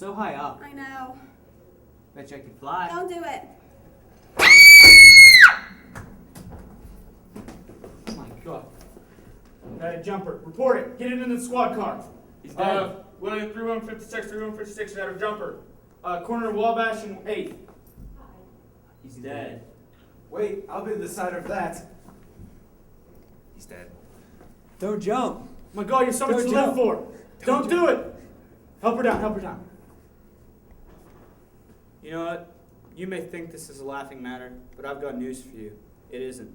so high up. I know. Bet you I can fly. Don't do it. Oh my God. Got a jumper. Report it. Get it in the squad car. He's dead. William 3156 got a jumper. Corner of Wabash and 8th. He's dead. Wait, I'll be the side of that. He's dead. Don't jump. My God, you're so much to Don't live jump. for. Don't do it. Help her down. Help her down. You know what? You may think this is a laughing matter, but I've got news for you. It isn't.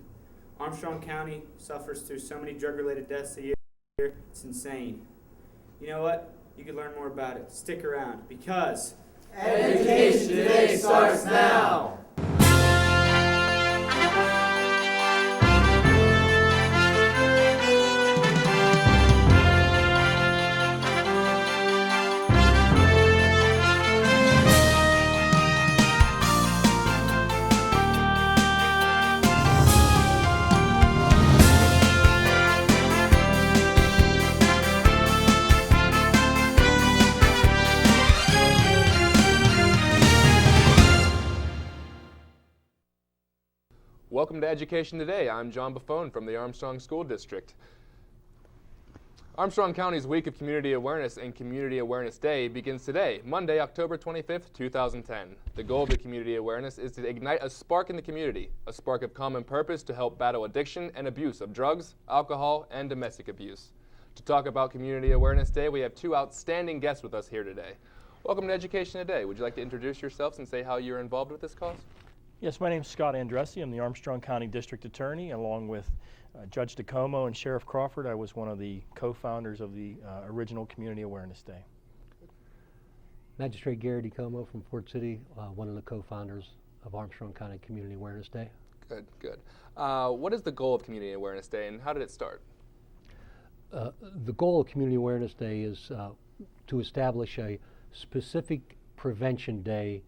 Armstrong County suffers through so many drug-related deaths a year, it's insane. You know what? You can learn more about it. Stick around, because Education Today starts now. Welcome to Education Today. I'm John Buffone from the Armstrong School District. Armstrong County's Week of Community Awareness and Community Awareness Day begins today, Monday, October 25th, 2010. The goal of the community awareness is to ignite a spark in the community, a spark of common purpose to help battle addiction and abuse of drugs, alcohol, and domestic abuse. To talk about Community Awareness Day, we have two outstanding guests with us here today. Welcome to Education Today. Would you like to introduce yourselves and say how you're involved with this cause? Yes, my name is Scott Andressi. I'm the Armstrong County District Attorney, along with Judge DeComo and Sheriff Crawford. I was one of the co-founders of the original Community Awareness Day. Magistrate Gary DeComo from Fort City, one of the co-founders of Armstrong County Community Awareness Day. Good, good. What is the goal of Community Awareness Day and how did it start? The goal of Community Awareness Day is to establish a specific prevention day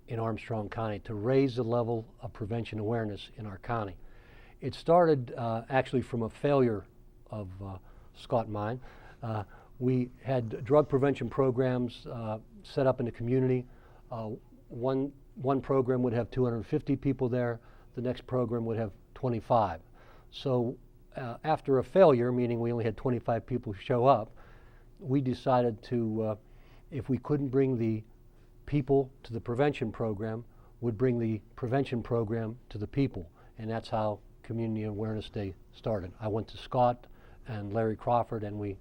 in Armstrong County to raise the level of prevention awareness in our county. It started actually from a failure of Scott and mine. We had drug prevention programs set up in the community. One program would have 250 people there, the next program would have 25. So after a failure, meaning we only had 25 people show up, we decided to, if we couldn't bring the people to the prevention program, would bring the prevention program to the people. And that's how Community Awareness Day started. I went to Scott and Larry Crawford and we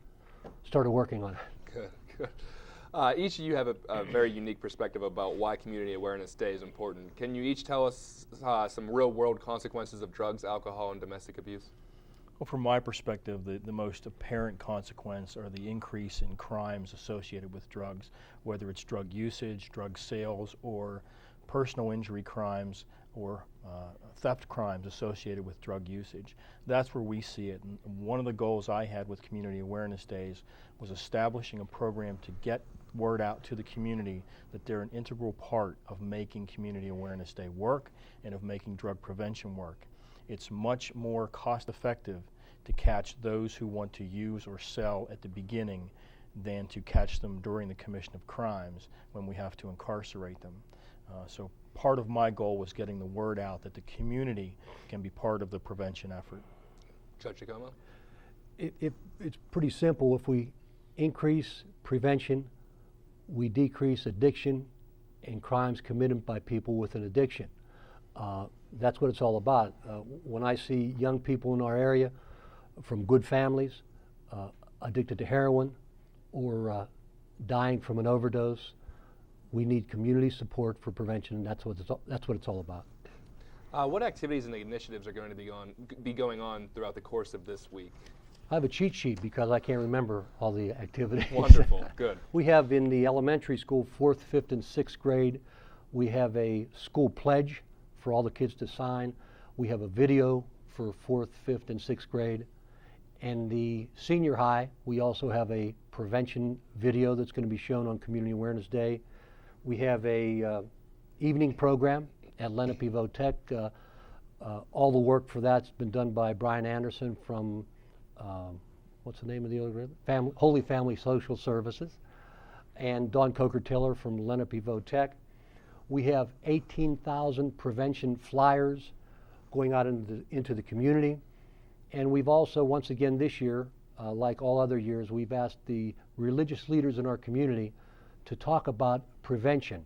started working on it. Good, good. Each of you have a very unique perspective about why Community Awareness Day is important. Can you each tell us some real-world consequences of drugs, alcohol, and domestic abuse? Well, from my perspective, the most apparent consequence are the increase in crimes associated with drugs, whether it's drug usage, drug sales, or personal injury crimes, or theft crimes associated with drug usage. That's where we see it. And one of the goals I had with Community Awareness Days was establishing a program to get word out to the community that they're an integral part of making Community Awareness Day work and of making drug prevention work. It's much more cost-effective to catch those who want to use or sell at the beginning than to catch them during the commission of crimes when we have to incarcerate them. So part of my goal was getting the word out that the community can be part of the prevention effort. Judge DeComo? It's pretty simple. If we increase prevention, we decrease addiction and crimes committed by people with an addiction. That's what it's all about. When I see young people in our area from good families, addicted to heroin or dying from an overdose, we need community support for prevention, and that's what it's all about. What activities and initiatives are going to be going on throughout the course of this week? I have a cheat sheet because I can't remember all the activities. Wonderful, good. We have in the elementary school, 4th, 5th, and 6th grade, we have a school pledge for all the kids to sign. We have a video for 4th, 5th, and 6th grade. And the senior high, we also have a prevention video that's going to be shown on Community Awareness Day. We have a evening program at Lenape Votech. All the work for that's been done by Brian Anderson from, what's the name of the organization? Holy Family Social Services. and Dawn Coker-Tiller from Lenape-Votech. We have 18,000 prevention flyers going out into the community. And we've also, once again this year, like all other years, we've asked the religious leaders in our community to talk about prevention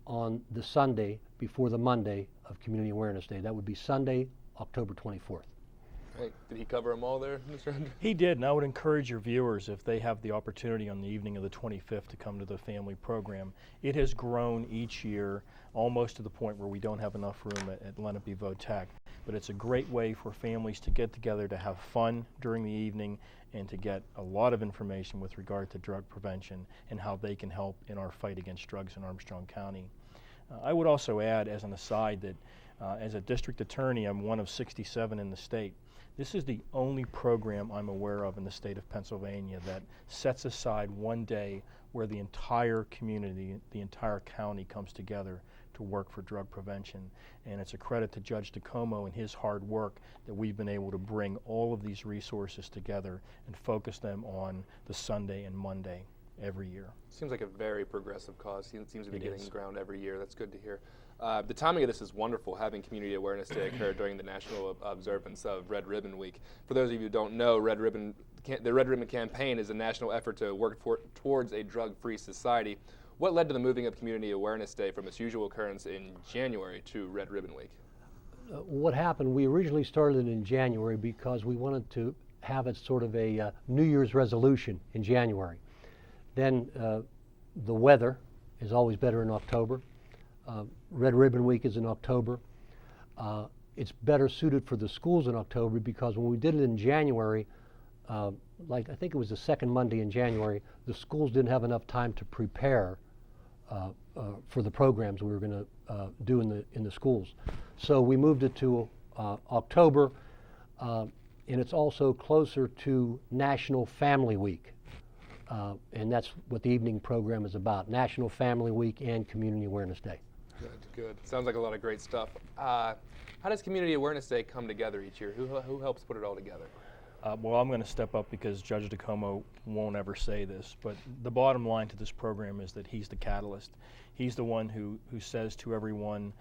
on the Sunday before the Monday of Community Awareness Day. That would be Sunday, October 24th. Right. Did he cover them all there, Mr. Hendry? He did, and I would encourage your viewers, if they have the opportunity on the evening of the 25th to come to the family program. It has grown each year, almost to the point where we don't have enough room at Lenape-Votech. But it's a great way for families to get together, to have fun during the evening, and to get a lot of information with regard to drug prevention and how they can help in our fight against drugs in Armstrong County. I would also add, as an aside, that as a district attorney, I'm one of 67 in the state. This is the only program I'm aware of in the state of Pennsylvania that sets aside one day where the entire community, the entire county comes together to work for drug prevention. And it's a credit to Judge DeComo and his hard work that we've been able to bring all of these resources together and focus them on the Sunday and Monday every year. Seems like a very progressive cause. It seems to be It getting is. ground every year. That's good to hear. The timing of this is wonderful, having Community Awareness Day occur during the national observance of Red Ribbon Week. For those of you who don't know, the Red Ribbon Campaign is a national effort to work towards a drug-free society. What led to the moving of Community Awareness Day from its usual occurrence in January to Red Ribbon Week? What happened, we originally started in January because we wanted to have it sort of a New Year's resolution in January. Then the weather is always better in October. Red Ribbon Week is in October. It's better suited for the schools in October because when we did it in January, like I think it was the second Monday in January, the schools didn't have enough time to prepare for the programs we were going to do in the schools. So we moved it to October, and it's also closer to National Family Week. And that's what the evening program is about, National Family Week and Community Awareness Day. Good. Sounds like a lot of great stuff. How does Community Awareness Day come together each year? Who helps put it all together? Well, I'm going to step up because Judge DeComo won't ever say this, but the bottom line to this program is that he's the catalyst. He's the one who says to everyone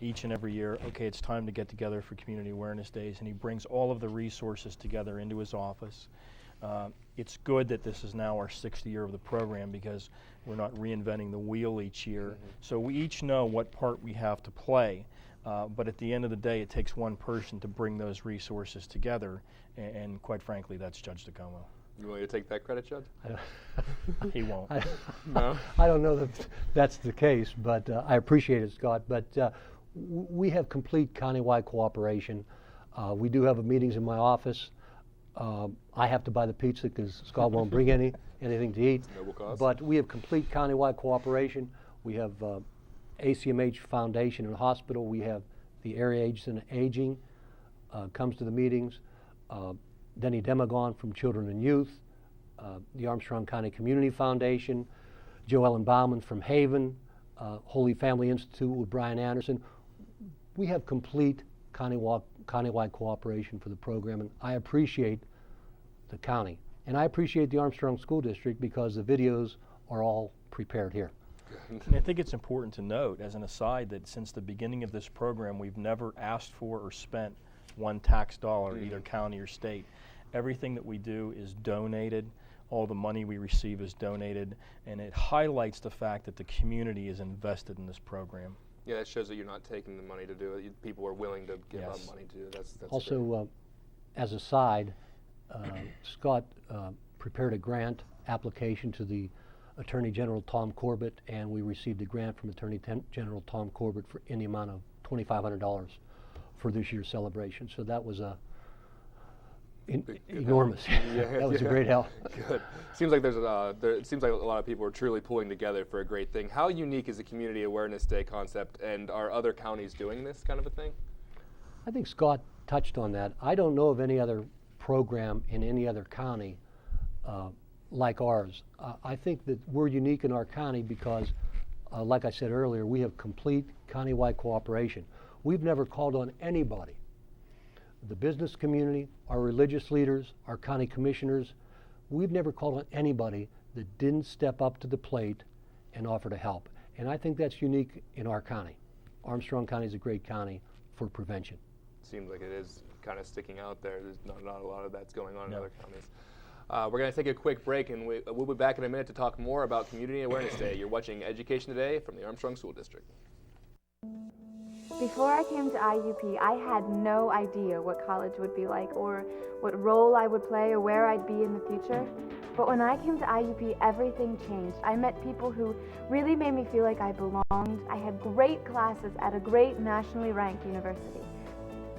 each and every year, okay, it's time to get together for Community Awareness Days, and he brings all of the resources together into his office. It's good that this is now our 6th year of the program because we're not reinventing the wheel each year. So we each know what part we have to play. But at the end of the day, it takes one person to bring those resources together, and quite frankly, that's Judge DeComo. You want me to take that credit, Judge? He won't. No? I don't know that that's the case, but I appreciate it, Scott. But we have complete countywide cooperation. We do have meetings in my office. I have to buy the pizza because Scott won't bring anything to eat. Noble cause. But we have complete countywide cooperation. We have ACMH Foundation and Hospital. We have the Area Ages and Aging comes to the meetings. Denny Demagon from Children and Youth, the Armstrong County Community Foundation, Joe Ellen Bauman from Haven, Holy Family Institute with Brian Anderson. We have complete countywide cooperation for the program, and I appreciate the county. And I appreciate the Armstrong School District because the videos are all prepared here. And I think it's important to note, as an aside, that since the beginning of this program, we've never asked for or spent one tax dollar, either county or state. Everything that we do is donated. All the money we receive is donated, and it highlights the fact that the community is invested in this program. Yeah, that shows that you're not taking the money to do it. People are willing to give up money to do it. That's Also, as a side, Scott prepared a grant application to the Attorney General Tom Corbett, and we received a grant from Attorney General Tom Corbett in the amount of $2,500 for this year's celebration. So that was enormous. That was a great help. Good. Seems like it seems like a lot of people are truly pulling together for a great thing. How unique is the Community Awareness Day concept, and are other counties doing this kind of a thing? I think Scott touched on that. I don't know of any other program in any other county like ours. I think that we're unique in our county because, like I said earlier, we have complete countywide cooperation. We've never called on anybody, the business community, our religious leaders, our county commissioners, we've never called on anybody that didn't step up to the plate and offer to help. And I think that's unique in our county. Armstrong County is a great county for prevention. Seems like it is kind of sticking out there. There's not a lot of that's going on in No. other counties. We're going to take a quick break, and we'll be back in a minute to talk more about Community Awareness Day. You're watching Education Today from the Armstrong School District. Before I came to IUP, I had no idea what college would be like or what role I would play or where I'd be in the future. But when I came to IUP, everything changed. I met people who really made me feel like I belonged. I had great classes at a great nationally ranked university.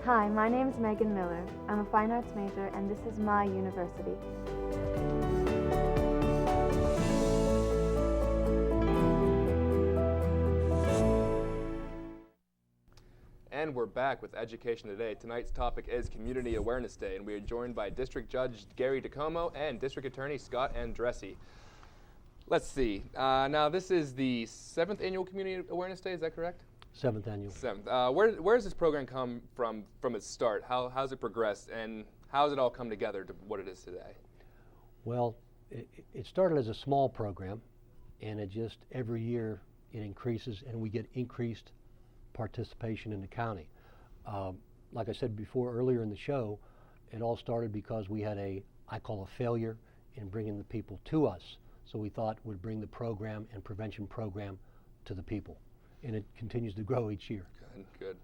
Hi, my name's Megan Miller. I'm a fine arts major, and this is my university. And we're back with Education Today. Tonight's topic is Community Awareness Day, and we are joined by District Judge Gary DeComo and District Attorney Scott Andresi. Let's see. Now, this is the 7th Annual Community Awareness Day, is that correct? 7th annual. 7th. Where does this program come from its start? How's it progressed, and how has it all come together to what it is today? Well, it started as a small program, and it just every year it increases, and we get increased participation in the county. Like I said before earlier in the show, it all started because we had I call a failure in bringing the people to us. So we thought we'd bring the program and prevention program to the people. And it continues to grow each year. Good.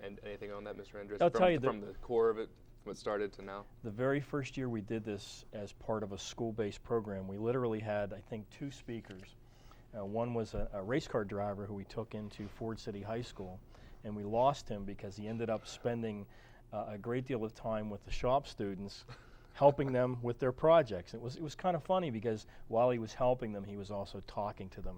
And anything on that, Mr. Andresi? I'll tell you from the core of it, from it started to now? The very first year we did this as part of a school-based program, we literally had, I think, 2 speakers. One was a race car driver who we took into Ford City High School, and we lost him because he ended up spending a great deal of time with the shop students, helping them with their projects. It was kind of funny because while he was helping them, he was also talking to them.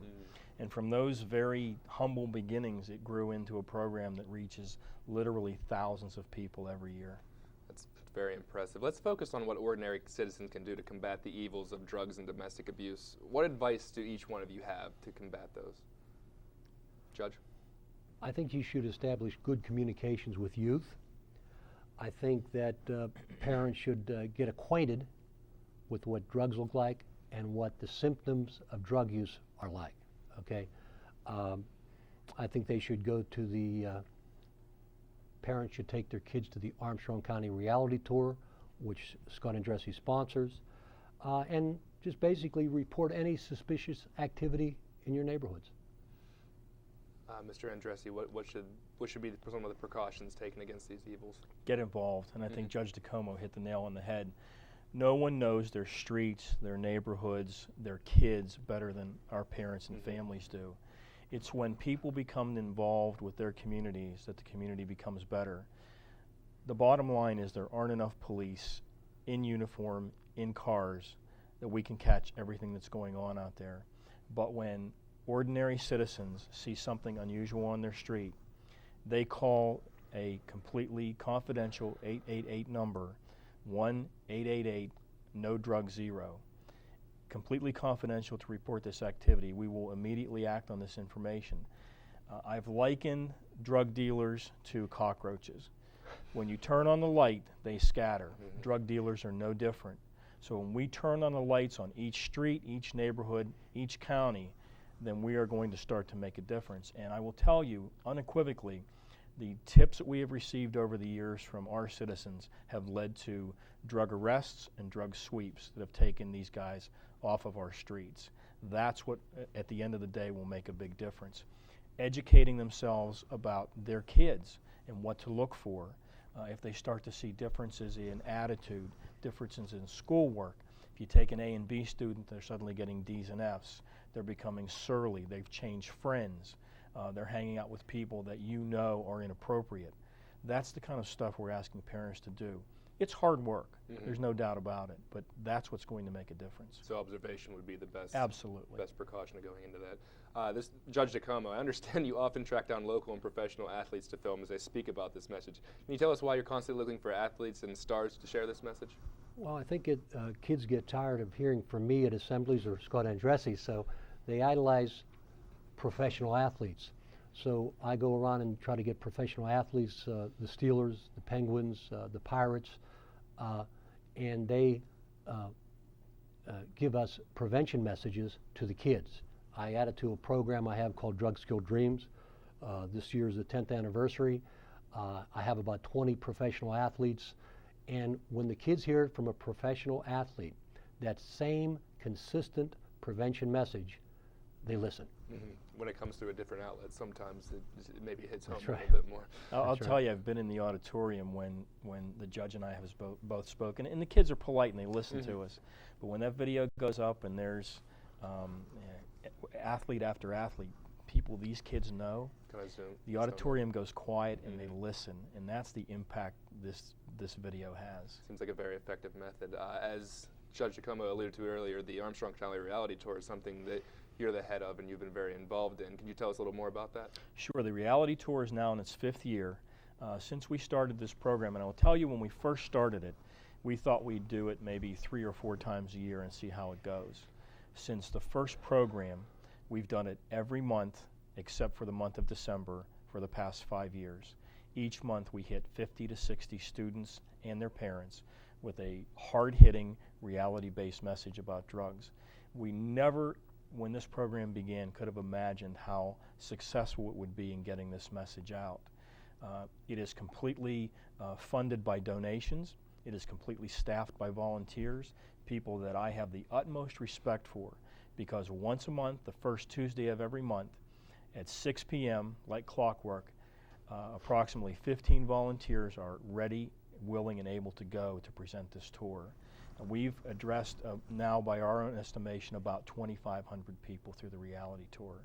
And from those very humble beginnings, it grew into a program that reaches literally thousands of people every year. That's very impressive. Let's focus on what ordinary citizens can do to combat the evils of drugs and domestic abuse. What advice do each one of you have to combat those? Judge? I think you should establish good communications with youth. I think that parents should get acquainted with what drugs look like and what the symptoms of drug use are like. Okay, I think they should go to the parents should take their kids to the Armstrong County Reality Tour, which Scott Andresi sponsors, and just basically report any suspicious activity in your neighborhoods. Mr. Andresi, what should be some of the precautions taken against these evils? Get involved, and I think Judge DeComo hit the nail on the head. No one knows their streets, their neighborhoods, their kids better than our parents and families do. It's when people become involved with their communities that the community becomes better. The bottom line is there aren't enough police in uniform, in cars, that we can catch everything that's going on out there. But when ordinary citizens see something unusual on their street, they call a completely confidential 888 number, 1-888-NO-DRUG-0. Completely confidential to report this activity. We will immediately act on this information. I've likened drug dealers to cockroaches. When you turn on the light, they scatter. Drug dealers are no different. So when we turn on the lights on each street, each neighborhood, each county, then we are going to start to make a difference. And I will tell you unequivocally, the tips that we have received over the years from our citizens have led to drug arrests and drug sweeps that have taken these guys off of our streets. That's what, at the end of the day, will make a big difference. Educating themselves about their kids and what to look for. If they start to see differences in attitude, differences in schoolwork. If you take an A and B student, they're suddenly getting D's and F's. They're becoming surly. They've changed friends. They're hanging out with people that you know are inappropriate. That's the kind of stuff we're asking parents to do. It's hard work. There's no doubt about it, but that's what's going to make a difference. So observation would be the best, Absolutely. best precaution going into that. This Judge DeComo, I understand you often track down local and professional athletes to film as they speak about this message. Can you tell us why you're constantly looking for athletes and stars to share this message? Well, I think kids get tired of hearing from me at assemblies or Scott Andresi, so they idolize professional athletes. So I go around and try to get professional athletes, the Steelers, the Penguins, the Pirates, and they give us prevention messages to the kids. I added to a program I have called Drug Skill Dreams. This year is the 10th anniversary. I have about 20 professional athletes, and when the kids hear it from a professional athlete, that same consistent prevention message, they listen. Mm-hmm. When it comes through a different outlet, sometimes it maybe hits home That's a right. little bit more. I'll tell you, I've been in the auditorium when the judge and I have both spoken, and the kids are polite and they listen to us. But when that video goes up and there's athlete after athlete, people these kids know, the auditorium goes quiet and they listen, and that's the impact this video has. Seems like a very effective method. As Judge Giacomo alluded to earlier, the Armstrong County Reality Tour is something that you're the head of and you've been very involved in. Can you tell us a little more about that? Sure. The Reality Tour is now in its 5th year. Since we started this program, and I'll tell you, when we first started it, we thought we'd do it maybe 3 or 4 times a year and see how it goes. Since the first program, we've done it every month except for the month of December for the past 5 years. Each month we hit 50 to 60 students and their parents with a hard-hitting, reality-based message about drugs. We never, when this program began, could have imagined how successful it would be in getting this message out. It is completely funded by donations. It is completely staffed by volunteers, people that I have the utmost respect for, because once a month, the first Tuesday of every month, at 6 p.m., like clockwork, approximately 15 volunteers are ready, willing, and able to go to present this tour. We've addressed now, by our own estimation, about 2,500 people through the reality tour.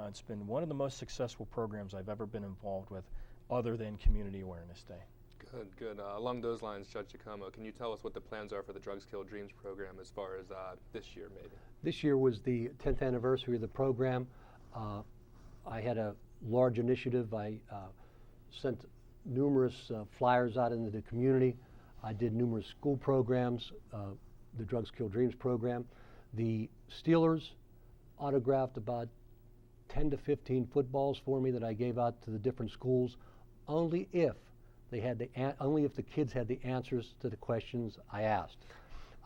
It's been one of the most successful programs I've ever been involved with, other than Community Awareness Day. Good, good. Along those lines, Judge Giacomo, can you tell us what the plans are for the Drug Skill Dreams program as far as this year, maybe? This year was the 10th anniversary of the program. I had a large initiative. I sent numerous flyers out into the community. I did numerous school programs, the Drug Skill Dreams program. The Steelers autographed about 10 to 15 footballs for me that I gave out to the different schools, only if the kids had the answers to the questions I asked.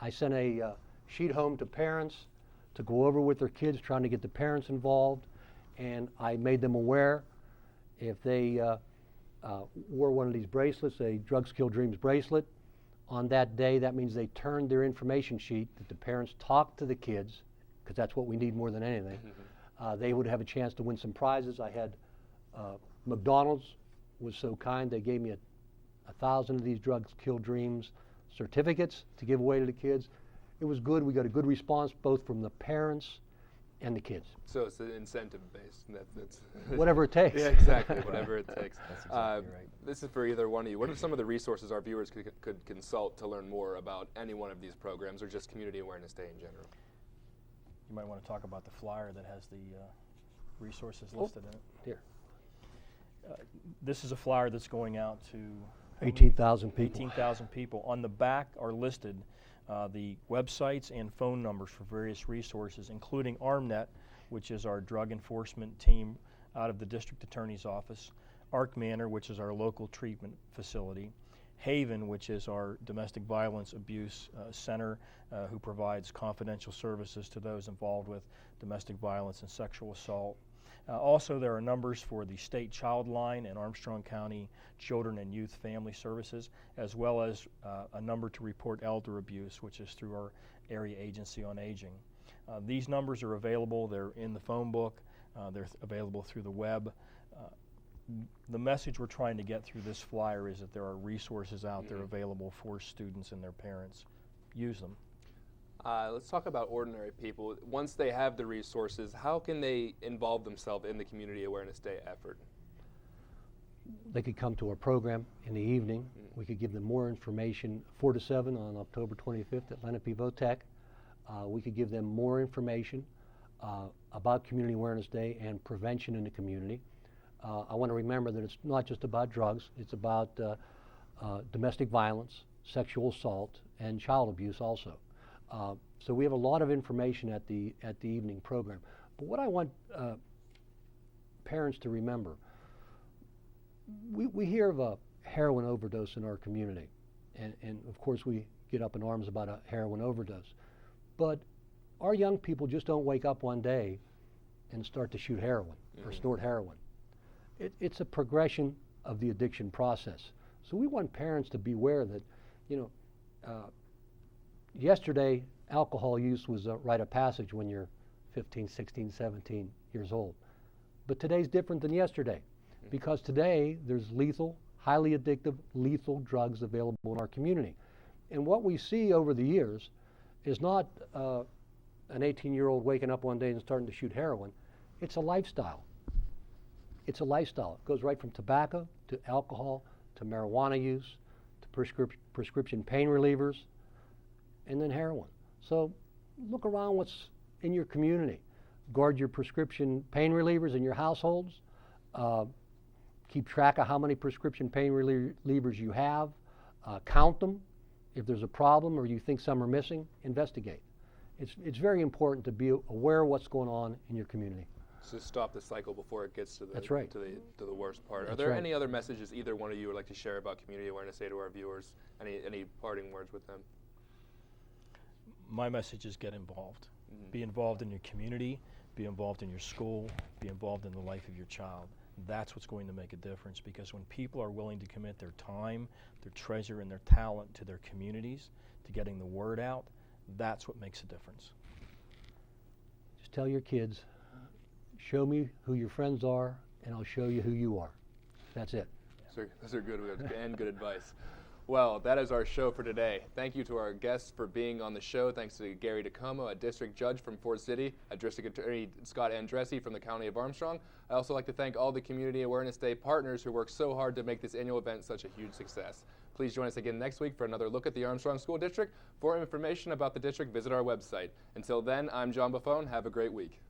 I sent a sheet home to parents to go over with their kids, trying to get the parents involved, and I made them aware if they wore one of these bracelets, a Drug Skill Dreams bracelet, on that day, that means they turned their information sheet that the parents talked to the kids, because that's what we need more than anything. They would have a chance to win some prizes. I had McDonald's was so kind, they gave me 1,000 of these Drug Skill Dreams certificates to give away to the kids. It was good. We got a good response both from the parents and the kids. So it's incentive based. That's Whatever it takes. Yeah, exactly. Whatever it takes. That's exactly right. This is for either one of you. What are some of the resources our viewers could consult to learn more about any one of these programs, or just Community Awareness Day in general? You might want to talk about the flyer that has the resources listed in it. Here. This is a flyer that's going out to 18,000 people. 18,000 people. On the back are listed the websites and phone numbers for various resources, including ARMNet, which is our drug enforcement team out of the district attorney's office, Arc Manor, which is our local treatment facility, Haven, which is our domestic violence abuse center, who provides confidential services to those involved with domestic violence and sexual assault. Also, there are numbers for the State Child Line and Armstrong County Children and Youth Family Services, as well as a number to report elder abuse, which is through our Area Agency on Aging. These numbers are available. They're in the phone book. They're available through the web. The message we're trying to get through this flyer is that there are resources out there available for students and their parents. Use them. Let's talk about ordinary people. Once they have the resources, how can they involve themselves in the Community Awareness Day effort? They could come to our program in the evening. We could give them more information 4 to 7 on October 25th at Lenape Votech. We could give them more information about Community Awareness Day and prevention in the community. I want to remember that it's not just about drugs. It's about domestic violence, sexual assault, and child abuse also. So we have a lot of information at the evening program. But what I want parents to remember, we hear of a heroin overdose in our community, and of course we get up in arms about a heroin overdose. But our young people just don't wake up one day and start to shoot heroin or snort heroin. It's a progression of the addiction process. So we want parents to be aware that, yesterday alcohol use was a rite of passage when you're 15, 16, 17 years old. But today's different than yesterday, because today there's lethal, highly addictive, lethal drugs available in our community. And what we see over the years is not an 18-year-old waking up one day and starting to shoot heroin. It's a lifestyle. It's a lifestyle. It goes right from tobacco to alcohol to marijuana use to prescription pain relievers and then heroin. So look around what's in your community. Guard your prescription pain relievers in your households. Keep track of how many prescription pain relievers you have. Count them. If there's a problem or you think some are missing, investigate. It's very important to be aware of what's going on in your community. So stop the cycle before it gets to the That's right. to the worst part. Are That's there right. any other messages either one of you would like to share about Community Awareness Day to our viewers? Any parting words with them? My message is get involved. Be involved in your community, be involved in your school, be involved in the life of your child. That's what's going to make a difference, because when people are willing to commit their time, their treasure, and their talent to their communities, to getting the word out, that's what makes a difference. Just tell your kids, show me who your friends are, and I'll show you who you are. That's it. Those are good and good advice. Well, that is our show for today. Thank you to our guests for being on the show. Thanks to Gary DeComo, a district judge from Fort City, a district attorney Scott Andresi from the County of Armstrong. I also like to thank all the Community Awareness Day partners who work so hard to make this annual event such a huge success. Please join us again next week for another look at the Armstrong School District. For information about the district, visit our website. Until then, I'm John Buffone. Have a great week.